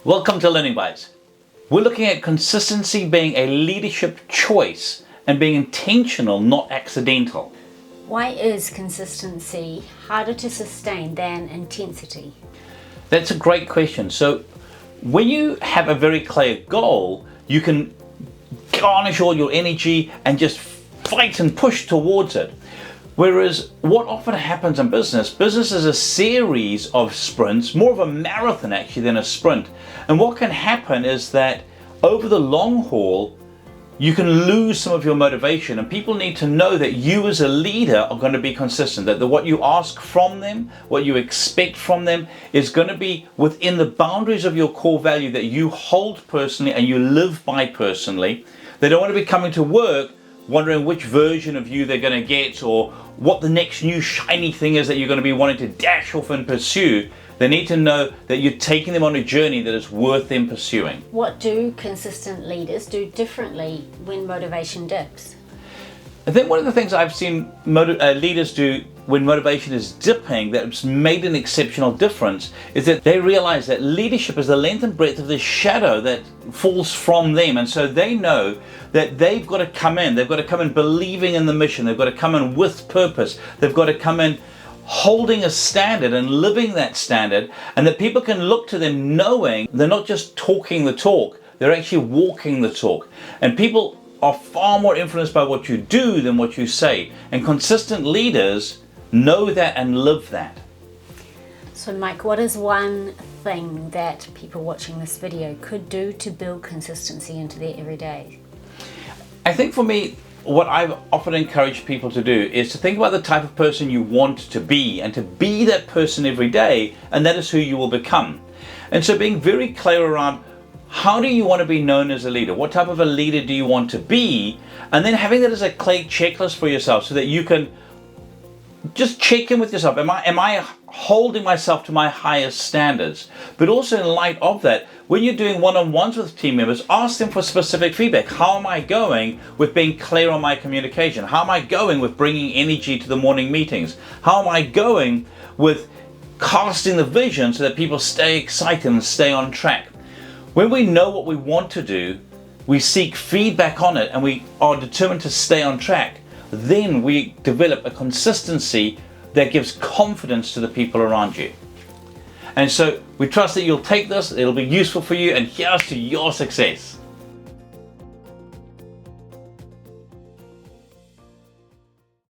Welcome to Learning Bites. We're looking at consistency being a leadership choice and being intentional, not accidental. Why is consistency harder to sustain than intensity? That's a great question. So when you have a very clear goal, you can garnish all your energy and just fight and push towards it. Whereas what often happens in business is a series of sprints, more of a marathon actually than a sprint. And what can happen is that over the long haul, you can lose some of your motivation, and people need to know that you as a leader are going to be consistent, that what you ask from them, what you expect from them is going to be within the boundaries of your core value that you hold personally and you live by personally. They don't want to be coming to work wondering which version of you they're going to get or what the next new shiny thing is that you're going to be wanting to dash off and pursue. They need to know that you're taking them on a journey that is worth them pursuing. What do consistent leaders do differently when motivation dips? I think one of the things I've seen leaders do when motivation is dipping that's made an exceptional difference is that they realize that leadership is the length and breadth of the shadow that falls from them. And so they know that they've got to come in believing in the mission. They've got to come in with purpose. They've got to come in holding a standard and living that standard, and that people can look to them knowing they're not just talking the talk, they're actually walking the talk. And people are far more influenced by what you do than what you say. And consistent leaders know that and live that. So Mike, what is one thing that people watching this video could do to build consistency into their everyday? I think for me, what I've often encouraged people to do is to think about the type of person you want to be and to be that person every day, and that is who you will become. And so being very clear around how do you want to be known as a leader? What type of a leader do you want to be? And then having that as a clear checklist for yourself so that you can just check in with yourself. Am I holding myself to my highest standards? But also in light of that, when you're doing one-on-ones with team members, ask them for specific feedback. How am I going with being clear on my communication? How am I going with bringing energy to the morning meetings? How am I going with casting the vision so that people stay excited and stay on track? When we know what we want to do, we seek feedback on it and we are determined to stay on track, then we develop a consistency that gives confidence to the people around you. And so we trust that you'll take this, it'll be useful for you, and here's to your success.